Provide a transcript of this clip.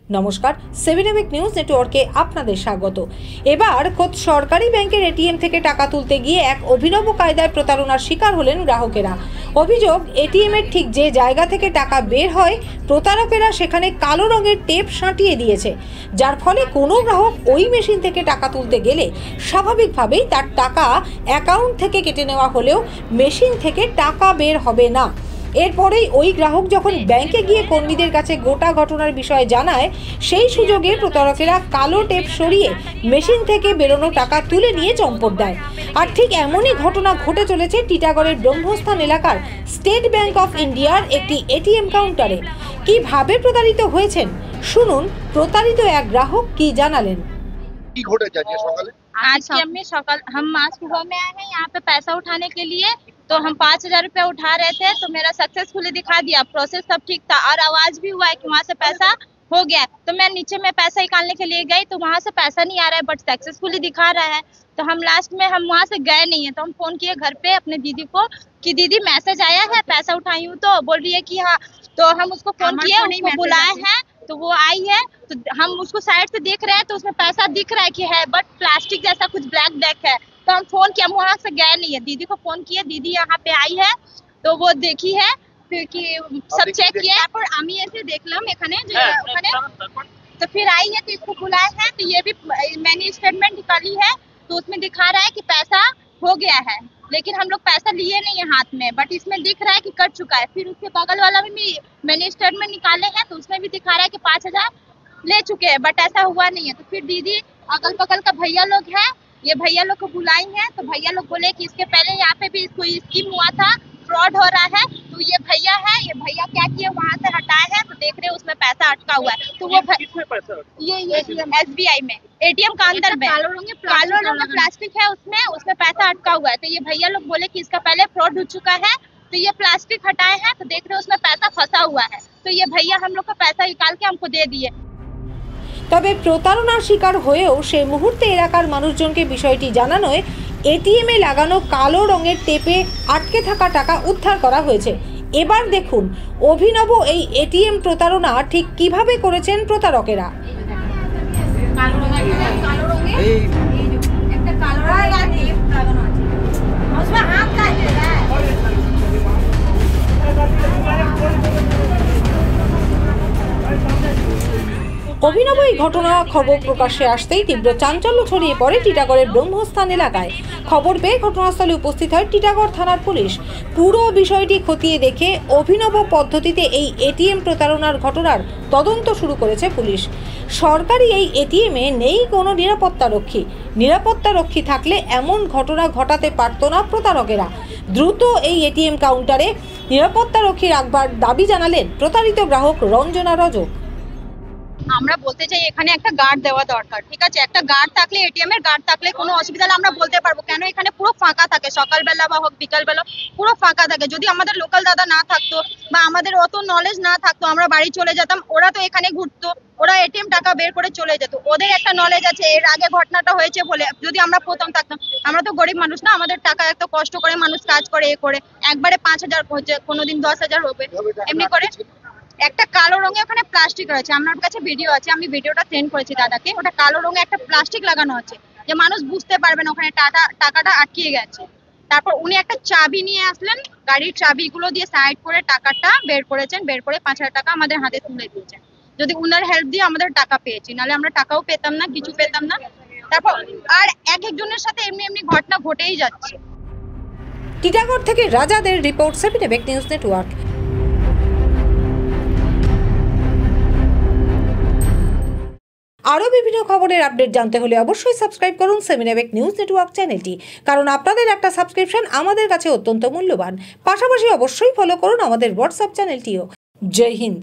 নমস্কার, 7 নিউজ নেটওয়ার্কে আপনাদের স্বাগত। এবার খোদ সরকারি ব্যাংকের এটিএম থেকে টাকা তুলতে গিয়ে এক অভিনব কায়দায় প্রতারণার শিকার হলেন গ্রাহকেরা। অভিযোগ, এটিএম এর ঠিক যে জায়গা থেকে টাকা বের হয়, প্রতারকেরা সেখানে কালো রঙের টেপ সাঁটিয়ে দিয়েছে, যার ফলে কোনো গ্রাহক ওই মেশিন থেকে টাকা তুলতে গেলে স্বাভাবিকভাবেই তার টাকা অ্যাকাউন্ট থেকে কেটে নেওয়া হলেও মেশিন থেকে টাকা বের হবে না। এরপরেই ওই গ্রাহক যখন ব্যাংকে গিয়ে কর্মীদের কাছে গোটা ঘটনার বিষয়ে জানায়, সেই সুযোগে প্রতারকেরা কালো টেপ সরিয়ে মেশিন থেকে বেরোনো টাকা তুলে নিয়ে চম্পট দেয়। আর ঠিক এমনই ঘটনা ঘটে চলেছে টিটাগড়ের ব্রহ্মস্থান এলাকার স্টেট ব্যাংক অফ ইন্ডিয়ার একটি এটিএম কাউন্টারে। কিভাবে প্রতারিত হয়েছেন শুনুন, প্রতারিত এক গ্রাহক কি জানালেন। हम आज सुबह में आए हैं यहाँ पे पैसा उठाने के लिए। तो हम 5,000 रुपया उठा रहे थे, तो मेरा सक्सेसफुली दिखा दिया, प्रोसेस सब ठीक था और आवाज भी हुआ है कि वहाँ से पैसा हो गया। तो मैं नीचे में पैसा निकालने के लिए गई तो वहाँ से पैसा नहीं आ रहा है, बट सक्सेसफुली दिखा रहा है। तो हम लास्ट में हम वहाँ से गए नहीं है, तो हम फोन किए घर पे अपने दीदी को कि दीदी मैसेज आया है, पैसा उठाई हूँ। तो बोल रही है कि हाँ। तो हम उसको फोन किए, उसको बुलाए हैं, तो वो आई है। तो हम उसको साइड से देख रहे हैं तो उसमें पैसा दिख रहा है कि है, बट प्लास्टिक जैसा कुछ ब्लैक ब्लैक है। तो हम फोन किया, हम वहाँ से गए नहीं है, दीदी को फोन किया, दीदी यहाँ पे आई है तो वो देखी है, फिर कि सब चेक किया और আমি এসে দেখলাম এখানে যে ওখানে तो फिर आई है तो इसको बुलाए हैं। तो ये भी मैंने स्टेटमेंट निकाली है, तो उसमें दिखा रहा है कि पैसा हो गया है, लेकिन हम लोग पैसा लिए नहीं है हाथ में, बट इसमें दिख रहा है कि कट चुका है। फिर उसके बगल वाला भी मैंने स्टेटमेंट निकाले हैं, तो उसमें भी दिखा रहा है कि 5,000 ले चुके हैं, बट ऐसा हुआ नहीं है। तो फिर दीदी अगल बगल का भैया लोग हैं, ये भैया लोग को बुलाई हैं, तो भैया लोग बोले कि इसके पहले यहाँ पे भी कोई स्कीम हुआ था, फ्रॉड हो रहा है। तो ये भैया है, ये भैया क्या किए, वहाँ से हटाए हैं, तो देख रहे हैं उसमें पैसा अटका हुआ है। तो वो ये SBI में एटीएम का अंदर में कालो रंग में प्लास्टिक है, उसमें पैसा अटका हुआ है। तो ये भैया लोग बोले कि इसका पहले फ्रॉड हो चुका है, तो ये प्लास्टिक हटाए हैं, तो देख रहे हैं उसमें पैसा फंसा हुआ है। तो ये भैया हम लोग का पैसा निकाल के हमको दे दिए। তবে প্রতারণার শিকার হয়েও সেই মুহূর্তে এলাকার মানুষজনকে বিষয়টি জানানোয় এটিএমে লাগানো কালো রঙের টেপে আটকে থাকা টাকা উদ্ধার করা হয়েছে। এবার দেখুন অভিনব এই এটিএম প্রতারণা ঠিক কিভাবে করেছেন প্রতারকেরা। অভিনব এই ঘটনা খবর প্রকাশ্যে আসতেই তীব্র চাঞ্চল্য ছড়িয়ে পড়ে টিটাগড়ের ব্রহ্মস্থান এলাকায়। খবর পেয়ে ঘটনাস্থলে উপস্থিত হয় টিটাগড় থানার পুলিশ। পুরো বিষয়টি খতিয়ে দেখে অভিনব পদ্ধতিতে এই এটিএম প্রতারণার ঘটনার তদন্ত শুরু করেছে পুলিশ। সরকারি এই এটিএমে নেই কোনো নিরাপত্তারক্ষী থাকলে এমন ঘটনা ঘটাতে পারত না প্রতারকেরা। দ্রুত এই এটিএম কাউন্টারে নিরাপত্তারক্ষী রাখবার দাবি জানালেন প্রতারিত গ্রাহক রঞ্জনা রজক। আমরা বলতে চাই এখানে একটা গার্ড দেওয়া দরকার, ঠিক আছে? একটা গার্ড থাকলে, এটিএম এর গার্ড থাকলে কোনো অসুবিধা হলে আমরা বলতে পারবো, কেন এখানে পুরো ফাঁকা থাকে, সকালবেলা বা হোক বিকালবেলা পুরো ফাঁকা থাকে। যদি আমাদের লোকাল দাদা না থাকতো বা আমাদের অত নলেজ না থাকতো, আমরা বাড়ি চলে যেতাম, ওরা তো এখানে ঘুরতো, ওরা এটিএম টাকা বের করে চলে যেত, ওদের একটা নলেজ আছে। এর আগে ঘটনাটা হয়েছে বলে যদি আমরা প্রথম থাকতাম, আমরা তো গরিব মানুষ না, আমাদের টাকা এত কষ্ট করে মানুষ কাজ করে এ করে একবারে 5,000 হচ্ছে, কোনোদিন 10,000 হবে, এমনি করে। একটা কালো রঙে ওখানে প্লাস্টিক রয়েছে, আমার কাছে ভিডিও আছে, আমি ভিডিওটা সেন্ড করেছি দাদাকে। ওটা কালো রঙে একটা প্লাস্টিক লাগানো আছে যে মানুষ বুঝতে পারবে না ওখানে টাকাটা আটকিয়ে গেছে। তারপর উনি একটা চাবি নিয়ে আসলেন, গাড়ির চাবিগুলো দিয়ে সাইড করে টাকাটা বের করেছেন, বের করে 5,000 টাকা আমাদের হাতে তুলে দিয়েছেন। যদি উনার হেল্প দিয়ে আমাদের টাকা পেয়েছি, নাহলে আমরা টাকাও পেতাম না, কিছু পেতাম না। তারপর আর একজনের সাথে এমনি ঘটনা ঘটেই যাচ্ছে। টিটাগড় থেকে রাজাদের রিপোর্ট, 7 নিউজ নেটওয়ার্ক। আরও বিভিন্ন খবরের আপডেট জানতে হলে অবশ্যই সাবস্ক্রাইব করুন 7 নিউজ নেটওয়ার্ক চ্যানেলটি, কারণ আপনাদের একটা সাবস্ক্রিপশন আমাদের কাছে অত্যন্ত মূল্যবান। পাশাপাশি অবশ্যই ফলো করুন আমাদের হোয়াটসঅ্যাপ চ্যানেলটিও। জয় হিন্দ।